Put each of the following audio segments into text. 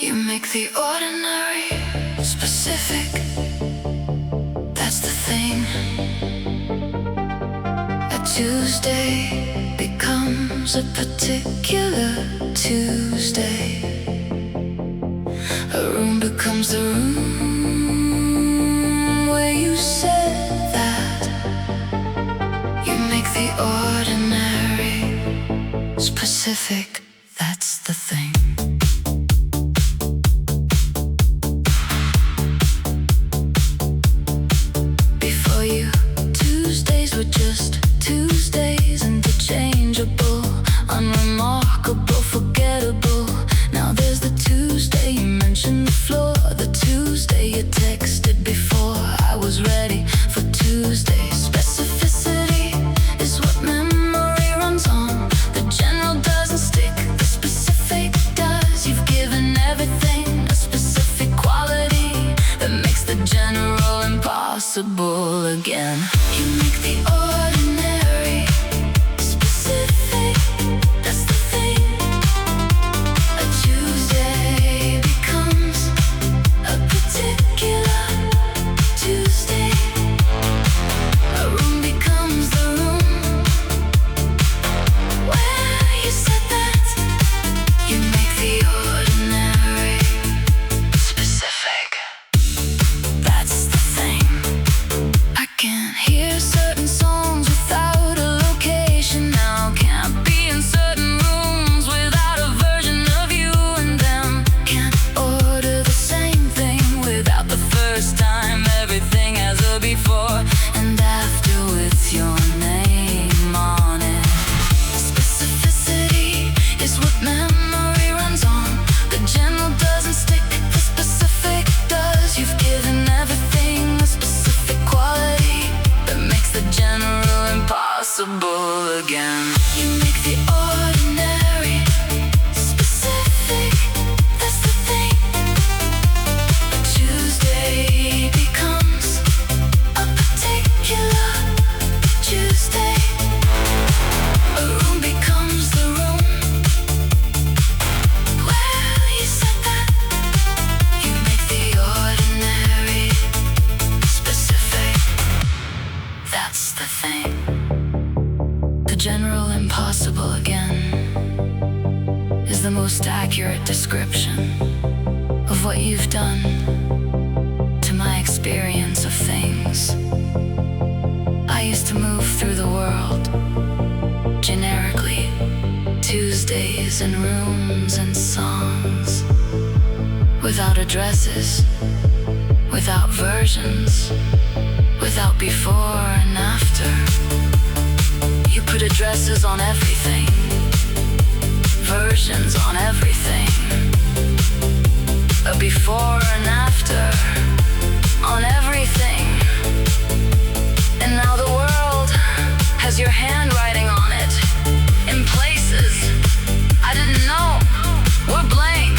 You make the ordinary specific. That's the thing. A Tuesday becomes a particular Tuesday. A room becomes the room where you said that. You make the ordinary specific. That's the thing. Before you, Tuesdays were just Tuesdays, interchangeable, unremarkable, forgettable. Now there's the Tuesday you mentioned the floor, the Tuesday you texted before I was ready for Tuesday. Specificity is what memory runs on. The general doesn't stick, the specific does. You've given everything a specific quality that makes the general impossible again. You make the ordinary specific. That's the thing. A Tuesday becomes a particular Tuesday. A room becomes the room where you said that. You make the ordinary specific. That's the thing. I can't hear certain songs without a location now. Can't be in certain rooms without a version of you and them. Can't order the same thing without the first time. Everything has a before and after with your name on it. Specificity is what memory runs on. The general doesn't stick, the specific does. You've given everything a specific quality that makes the general impossible again. You make the ordinary specific. That's the thing. A Tuesday becomes a particular Tuesday. A room becomes the room where you said that. You make the ordinary specific. That's the thing. The general impossible again is the most accurate description of what you've done to my experience of things. I used to move through the world generically, Tuesdays and rooms and songs, without addresses, without versions, without before and after. You put addresses on everything, versions on everything, a before and after on everything. And now the world has your handwriting on it in places I didn't know were blank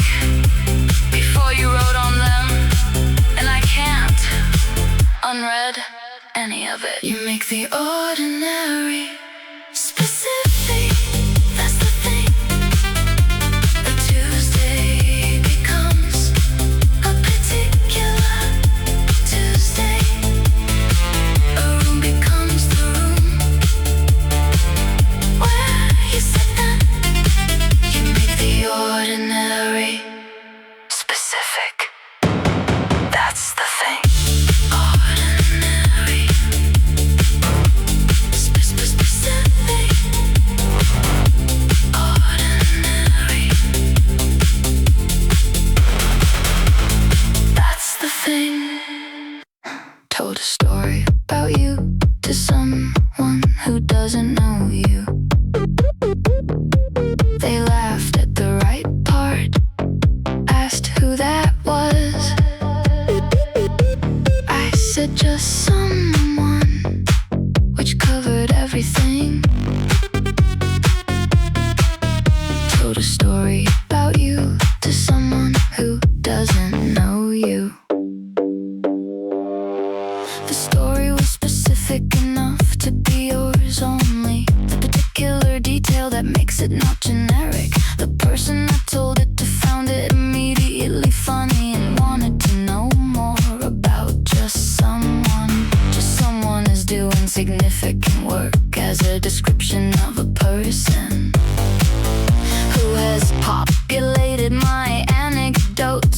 before you wrote on them, and I can't unread any of it. You make the ordinary specific. That's the thing. A Tuesday becomes a particular Tuesday. A room becomes the room where you said that. You make the ordinary specific. That's the thing. Ordinary specific. Ordinary. That's the thing. Told a story about you to someone who doesn't know you. They laughed at the right part, asked who that was. I said just someone, which covered everything. Told a story about you to someone who doesn't know you. The story was specific enough to be yours only. The particular detail that makes it not generic. The person that told it to found it immediately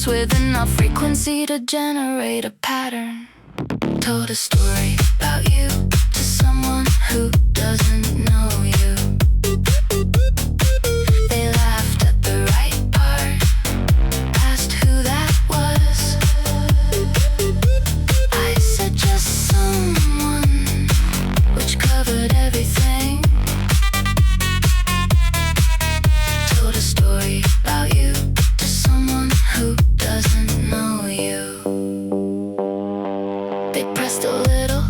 anecdotes with enough frequency to generate a pattern. Told a story about you to someone who doesn't know you. They laughed at the right part, asked who that was. I said just someone, which covered everything. Told a story about you to someone who doesn't know you. They pressed a little,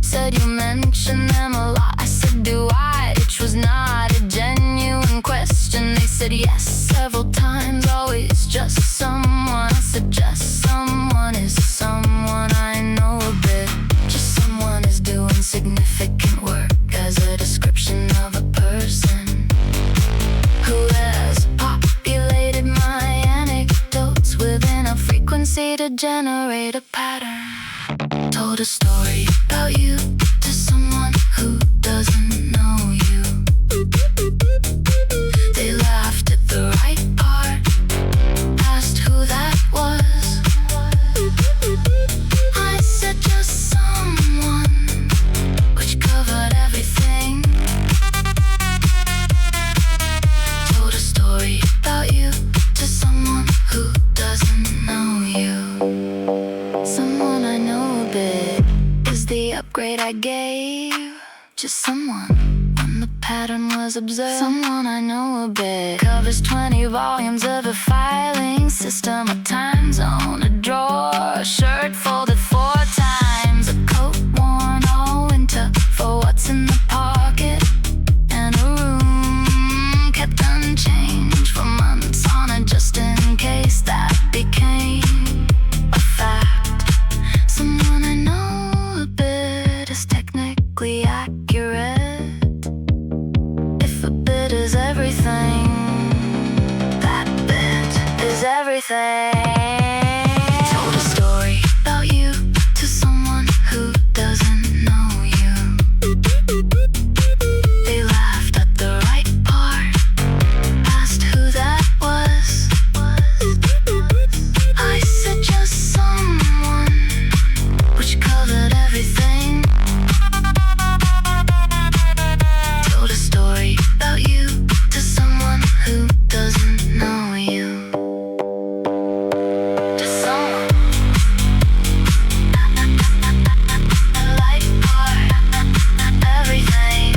said you mentioned them a lot. I said, do I? Which was not a genuine question. They said yes several times, always just someone. I said just someone is someone I know a bit. Just someone is doing significant work as a description of a person who has populated my anecdotes within a frequency to generate a pattern. Told a story about you to someone who doesn't know you. They laughed at the right part, asked who that was. I said just someone, which covered everything. Told a story about you to someone who doesn't know you. Someone I know a bit is the upgrade I gave. Just someone when the pattern was observed. Someone I know a bit covers 20 volumes of a filing system, a time zone, a drawer, a shirt folded 4 times, a coat worn all winter for what's in the pocket, and a room kept unchanged for months on it just in case that became a fact. Someone I know a bit is technically accurate. If a bit is everything, that bit is everything. Told a story about you to someone who doesn't know you. They laughed at the right part, asked who that was. I said just someone, which covered everything. Told a story about you to someone who doesn't know you. To someone, a light part, everything.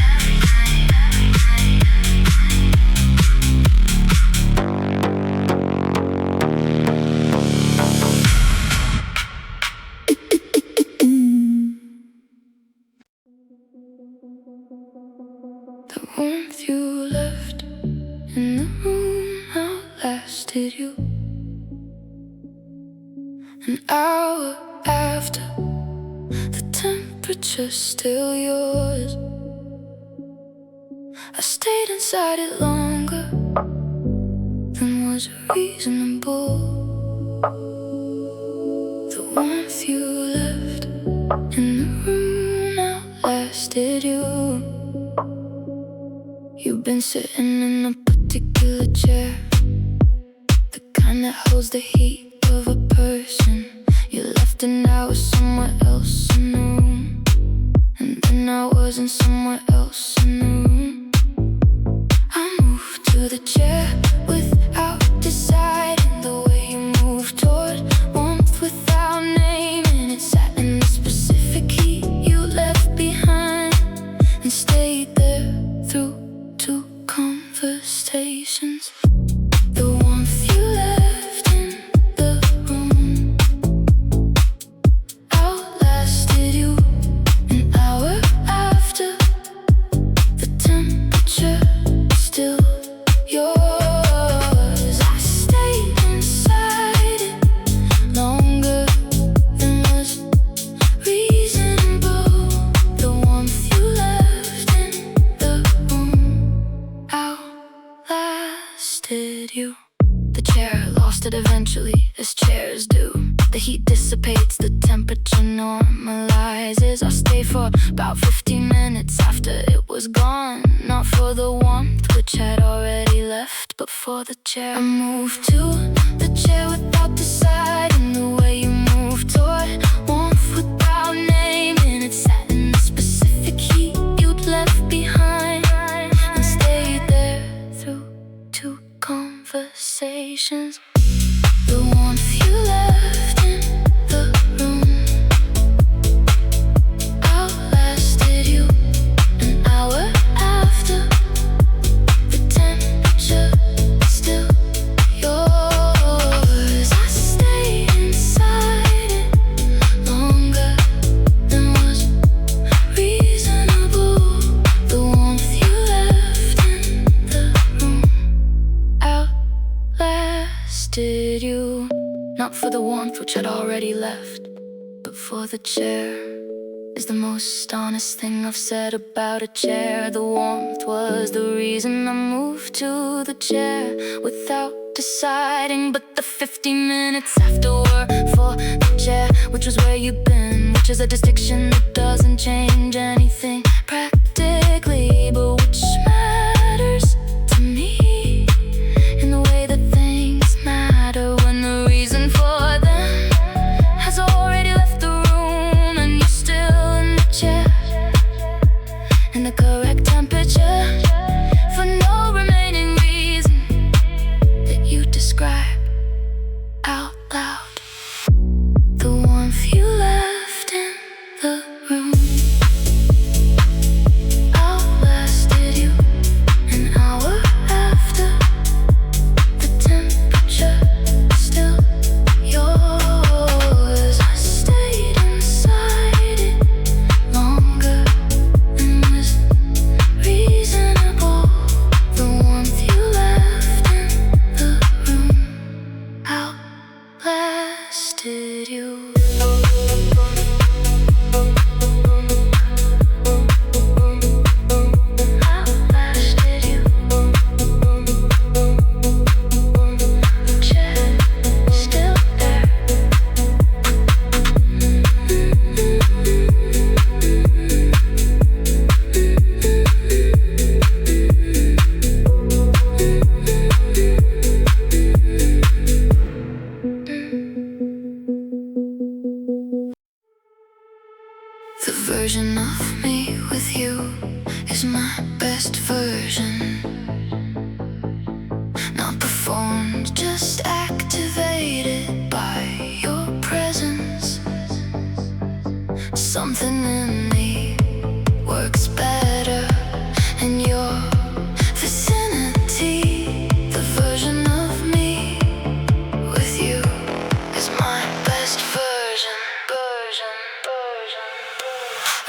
The warmth you left in the room outlasted you. An hour after, the temperature's still yours. I stayed inside it longer than was reasonable. The warmth you left in the room outlasted you. You've been sitting in a particular chair, the kind that holds the heat of a person. You left and I was somewhere else in the room, and then I wasn't somewhere else in the room. I moved to the chair without deciding, the way you moved toward warmth without naming it. Sat in the specific heat you left behind and stayed there through 2 conversations. The warmth you left in the room outlasted you. An hour after, the temperature still yours. I stayed inside it longer than was reasonable. The warmth you left in the room outlasted you. The chair lost it eventually, as chairs do. The heat dissipates, the temperature normalizes. I stayed for about 15 minutes after it was gone. Not for the warmth, which had already left, but for the chair. I moved to the the chair without deciding. The way you move toward warmth without naming it. Sat in the specific heat you'd left behind, and stayed there through 2 conversations. The warmth you left in the room outlasted you an hour after. The temperature still yours. I stayed inside it longer than was reasonable. The warmth you left in the room outlasted you. Not for the warmth which had already left, but for the chair. Is the most honest thing I've said about a chair. The warmth was the reason I moved to the chair without deciding. But the 15 minutes after were for the chair, which was where you've been. Which is a distinction that doesn't change anything practically, but which matters to me in the way that things matter when the reason for them has already left the room, and you're still in the chair in the correct temperature for no remaining reason that you describe out loud. The warmth you left in the room outlasted you an hour after. The temperature still yours. I stayed inside it longer than was reasonable. The warmth you left in the room outlasted you. Outlasted you. The chair still there. The version of me with you is my best version. Not performed, just activated by your presence. Something in me works better in your vicinity. The version of me with you is my best version.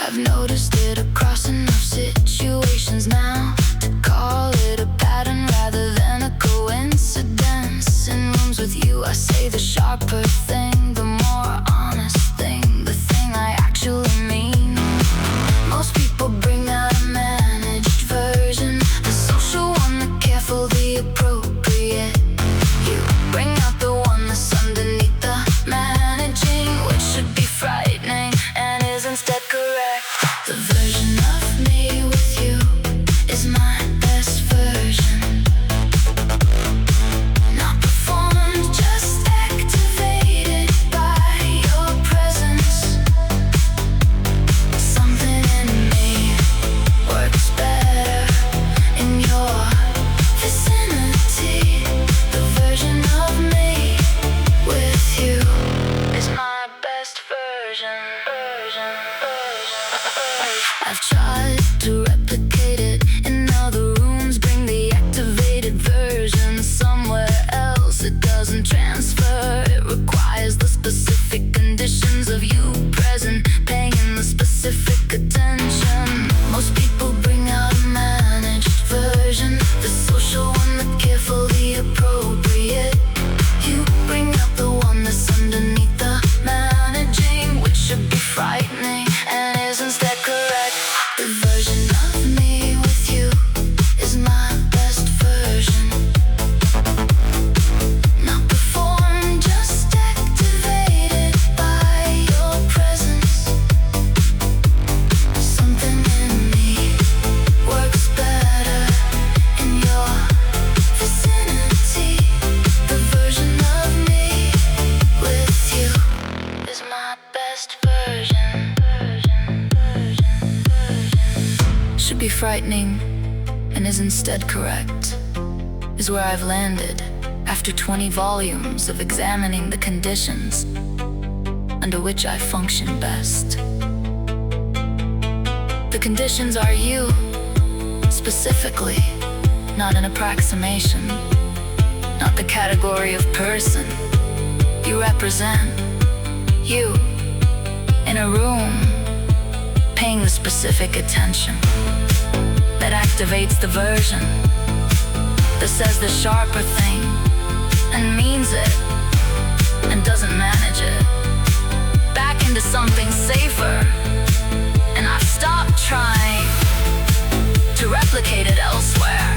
I've noticed it across enough situations now to call it a pattern rather than a coincidence. In rooms with you, I say the sharper thing, the more honest thing, the thing I actually mean. frightening and is instead correct is where I've landed after 20 volumes of examining the conditions under which I function best. The conditions are you, specifically, not an approximation, not the category of person. You represent you in a room, paying the specific attention that activates the version that says the sharper thing and means it and doesn't manage it back into something safer. And I've stopped trying to replicate it elsewhere,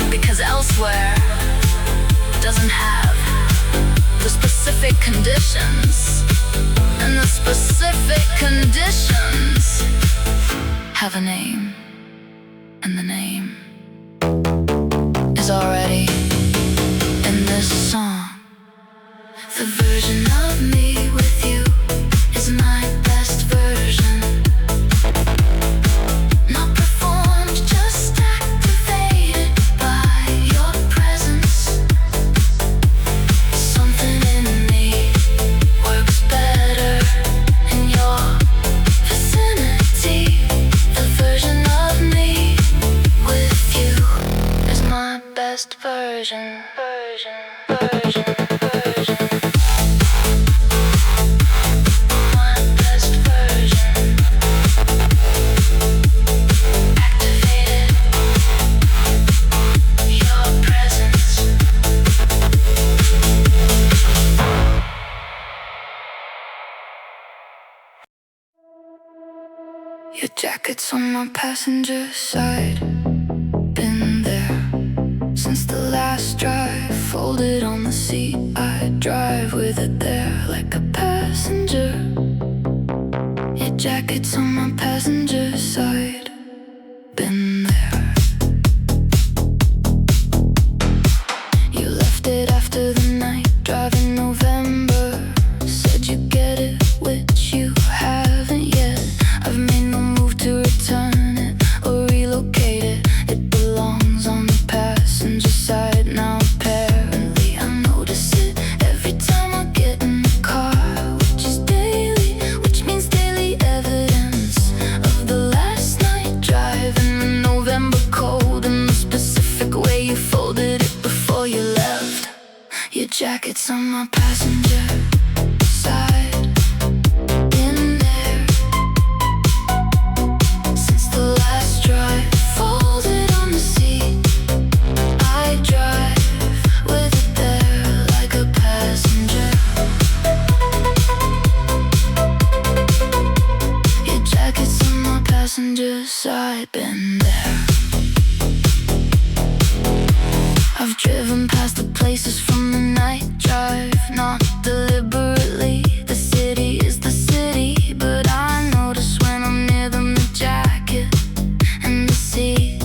because elsewhere doesn't have the specific conditions, and the specific conditions have a name, and the name is already in this song. The version of me with you is my best version. Not performed, just activated by your presence. Something in me works better in your vicinity. The version of me with you is my best version. Your jacket's on my passenger side. Been there since the last drive. Folded on the seat, I drive with it there like a passenger. Your jacket's on my passenger side. Been there. You left it after the night, driving November. Said you get it, which you haven't yet. I've made no move to return it or relocate it. It belongs on the passenger side now, apparently. I notice it every time I get in the car, which is daily, which means daily evidence of the last night drive in the November cold, and the specific way you folded it before you left. Your jacket's on my passenger side. Passenger side, been there. I've driven past the places from the night drive, not deliberately. The city is the city, but I notice when I'm near them, the jacket and the seat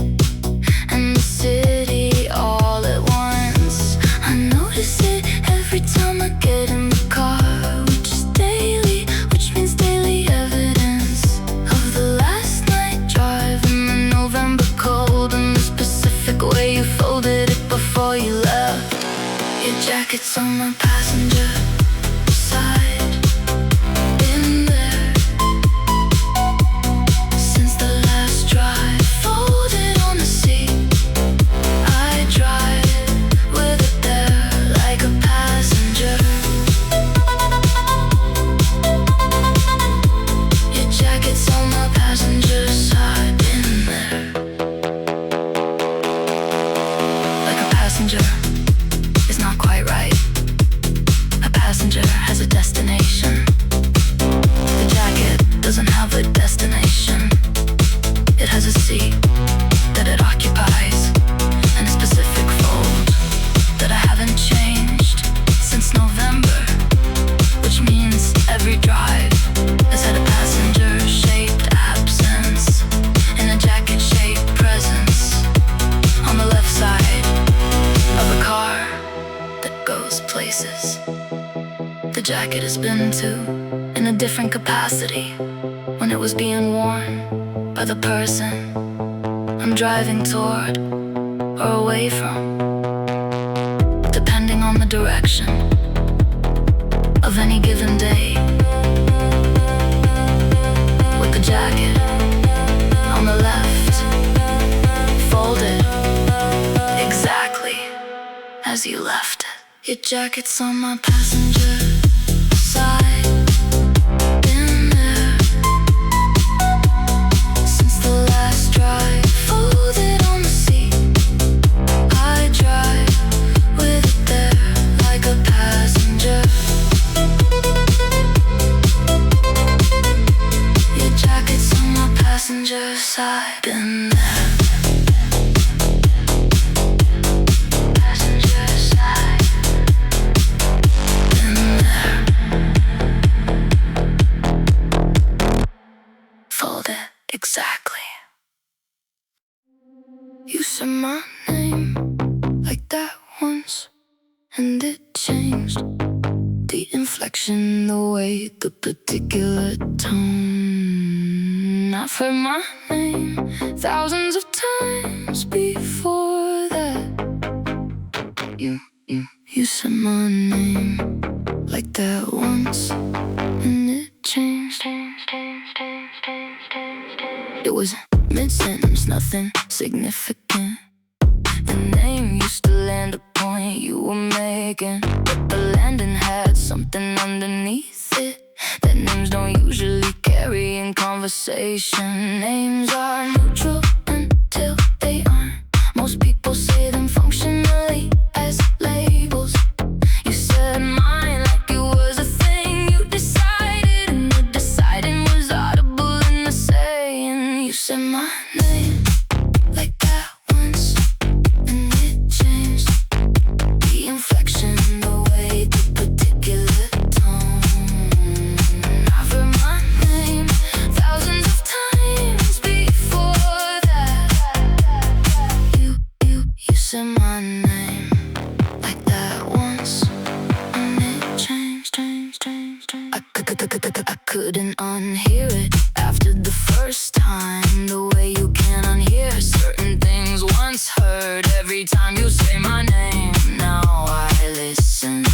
and the city all at once. I notice it every time I get in the car, which is daily, which means daily evidence of the last drive in the November cold, and the specific way you folded it before you left. Your jacket's on my passenger side. Been there since the last drive. Folded on the seat, I drive with it there like a passenger. Your jacket's on my passenger side. Been there. Like a passenger is not quite right. A passenger has a destination. The jacket doesn't have a destination. It has a seat that it occupies, and a specific fold that I haven't changed since November, which means every drive has had a passenger-shaped absence and a jacket-shaped presence on the left side of a car that goes places. The jacket has been to in a different capacity when it was being worn or the person I'm driving toward or away from, depending on the direction of any given day. With the jacket on the left, folded exactly as you left it. Your jacket's on my passenger side. Been there since the last drive. Folded on the seat. I drive with it there like a passenger. Your jacket's on my passenger side. Been there. Exactly. You said my name like that once, and it changed. The inflection, the way, the particular tone. I've heard my name thousands of times before that. You said my name like that once, and it changed. It was mid-sentence, nothing significant. The name used to land a point you were making, but the landing had something underneath it that names don't usually carry in conversation. Names are neutral until they aren't. Most people say them functionally as labels. You said mine like it was a thing you decided, and the deciding was audible in the saying. You said my name like that once, and it changed. The inflection, the way, the particular tone. I've heard my name thousands of times before that. You said my name like that once, and it changed. I couldn't unhear it after the first time. The way you can unhear certain things once heard. Every time you say my name, now I listen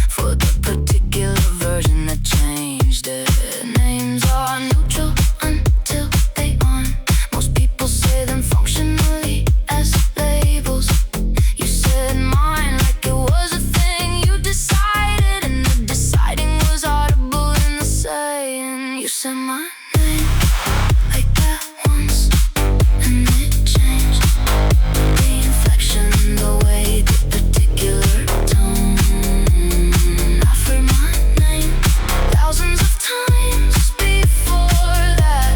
for the particular version that changed it. Names are neutral until they aren't. Most people say them functionally as labels. You said mine like it was a thing you decided, and the deciding was audible in the saying. You said my name like that once, and it changed. The inflection, the way, the particular tone. I've heard my name thousands of times before that.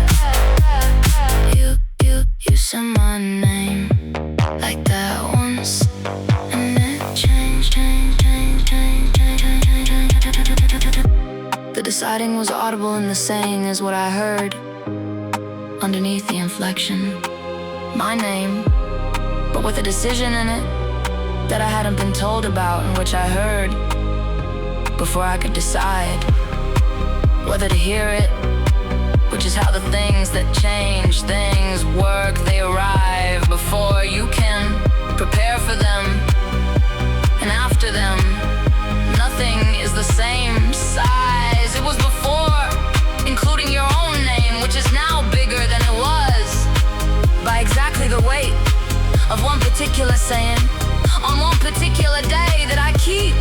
You said my name like that once, and it changed. The deciding was audible in the saying is what I heard underneath the inflection. My name, but with a decision in it that I hadn't been told about, and which I heard before I could decide whether to hear it. Which is how the things that change things work. They arrive before you can prepare for them, and after them, nothing is the same size it was before, including your own name, which is now bigger than it was by exactly the weight of one particular saying on one particular day that I keep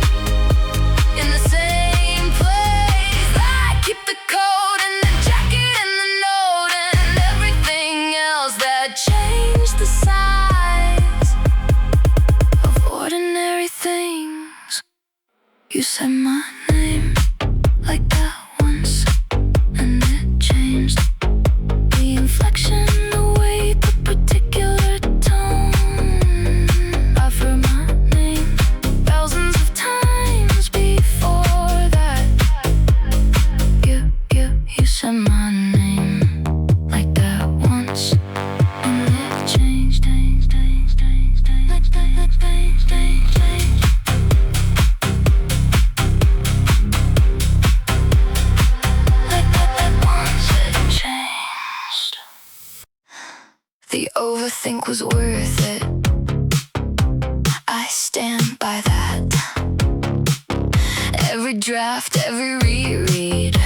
in the same place. I keep the code and the jacket and the note and everything else that changed the size of ordinary things. You said my name like that once, and it changed. The inflection, the way, the particular tone. I've heard my name thousands of times before that. You said my name like that once, and it changed. overthink was worth it. I stand by that. Every draft, every reread,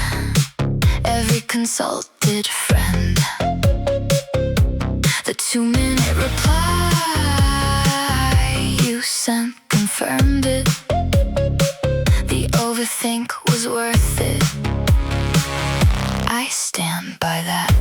every consulted friend. The 2-minute reply you sent confirmed it. The overthink was worth it. I stand by that.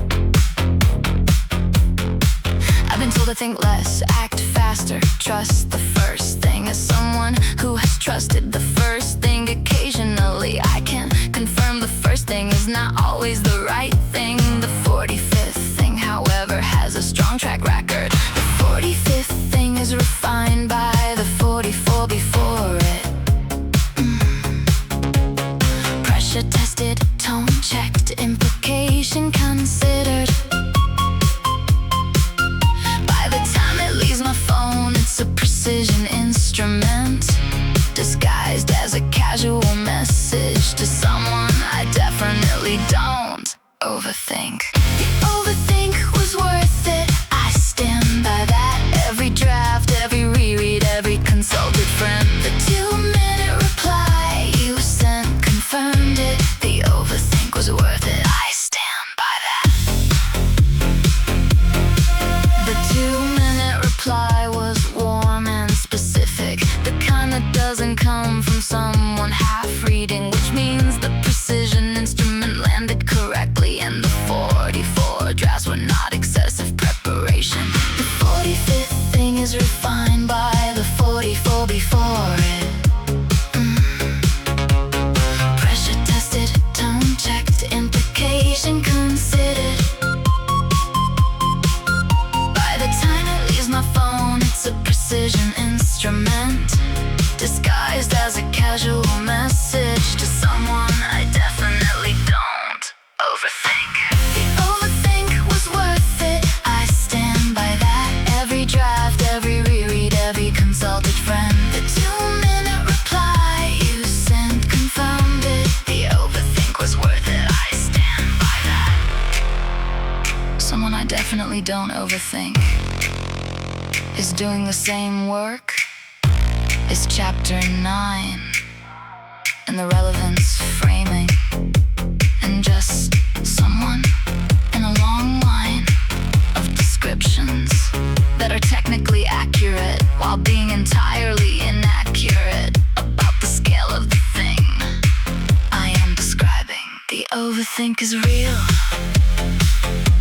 I've been told to think less, act faster, trust the first thing. As someone who has trusted the first thing occasionally, I can confirm the first thing is not always the right thing. The 45th thing, however, has a strong track record. The 45th thing is refined by the 44 before it. Pressure tested, tone checked, implication considered. My phone, it's a precision instrument, disguised as a casual message to someone I definitely don't overthink. The overthink was worth it. I stand by that. Every draft, every reread, every consulted friend. The 2-minute reply you sent confirmed it. The overthink was worth it. I stand by that. The 2-minute reply was warm and specific, the kind that doesn't come from someone half-reading, which means the precision instrument landed correctly and the 44 drafts were not excessive preparation. The 45th thing is refined by the 44 before it. Pressure tested, tone checked, implication considered. My phone, it's a precision instrument, disguised as a casual message to someone I definitely don't overthink. The overthink was worth it. I stand by that. Every draft, every reread, every consulted friend. The 2-minute reply you sent confirmed it. The overthink was worth it. I stand by that. Someone I definitely don't overthink is doing the same work as chapter 9 and the relevance framing, and just someone in a long line of descriptions that are technically accurate while being entirely inaccurate about the scale of the thing I am describing. The overthink is real.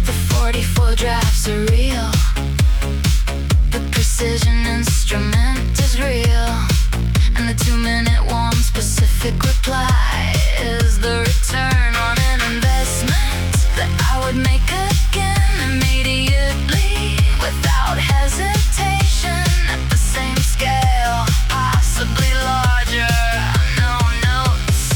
The 44 drafts are real. The precision instrument is real, and the 2-minute warm specific reply is the return on an investment that I would make again immediately, without hesitation, at the same scale, possibly larger. No notes,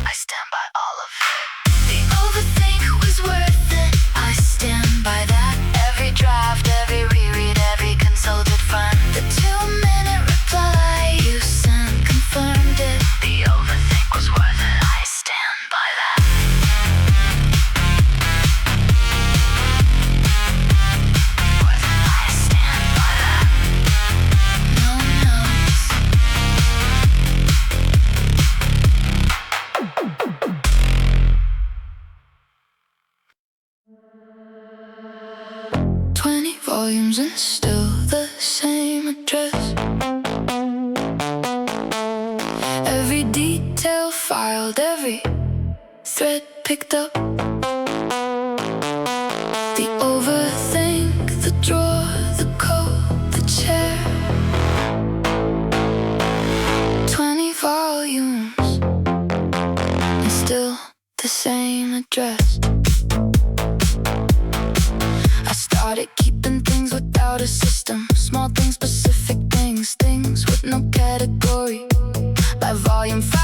I stand by all of it. The overthink was worth it. I stand by that. Every draft, every reread, every consulted friend. The 2-minute reply you sent confirmed it. The overthink was worth it. I stand by that. Worth it. I stand by that. No notes. 20 volumes and still the same address. Every detail filed, every thread picked up. The overthink, the drawer, the coat, the chair. 20 volumes and still the same address. I started keeping things without a system. Small things, specific things, things with no category. By volume 5,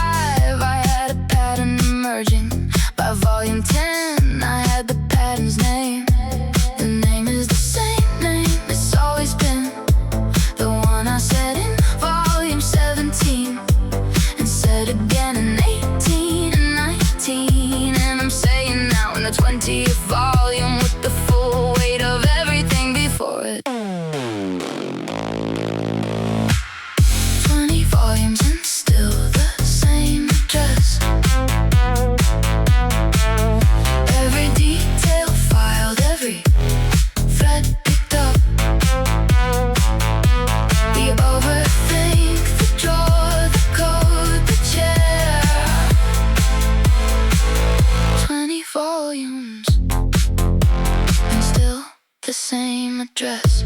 I had a pattern emerging. By volume 10, I had the pattern's name. The name is the same name it's always been. The one I said in volume 17, and said again in 18 and 19. And I'm saying now in the 20th volume with the full weight of everything before it. address.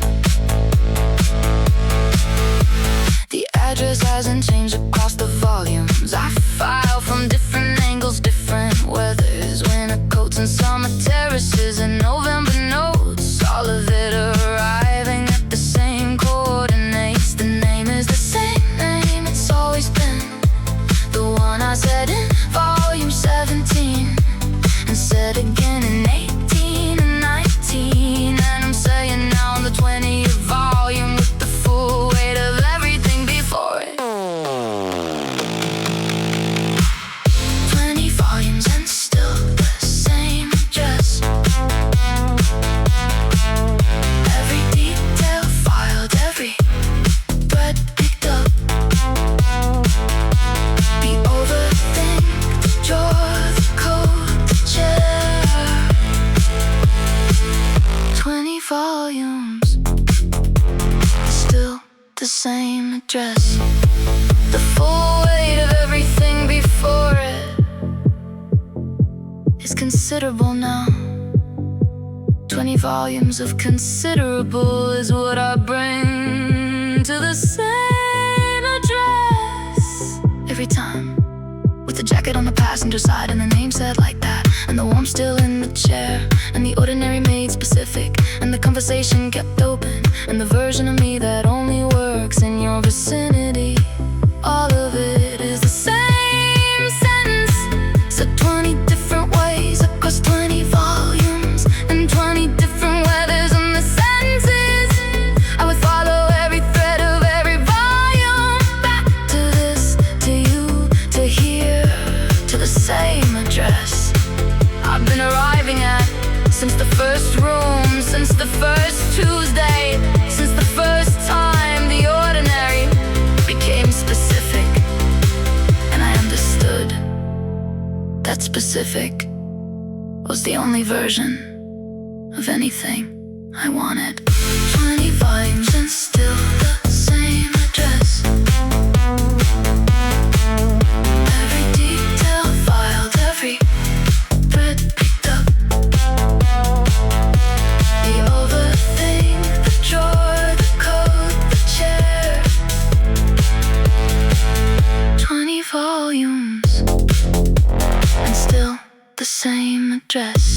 The address hasn't changed across the volumes. I file from different angles, different weathers, winter coats and summer terraces and November notes. All of it arriving at the same coordinates. The name is the same name it's always been, the one I said in volume 17 and said again in 18 and 19, and I'm saying now in the 20th volume with the full weight of everything before it. 20 volumes and still the same address. Every detail filed, every thread picked up. The overthink, the drawer, the coat, the chair. 20 volumes, still the same address. The full weight of everything before it is considerable now. 20 volumes of considerable is what I bring to the same address every time. With the jacket on the passenger side and the name said like that, and the warmth still in the chair, and the ordinary made specific, and the conversation kept open, and the version of me that only works in your vicinity. All of it is the same sentence, said 20 different ways across 20 volumes and 20 different weathers in the sentences. I would follow every thread of every volume back to this, to you, to here, to the same address I've been arriving at since the first room, since the first Tuesday, since the first time the ordinary became specific, and I understood that specific was the only version of anything I wanted. 20 volumes and still the same address. Every detail filed, every thread picked up. The overthink, the drawer, the coat, the chair. 20 volumes and still the same address.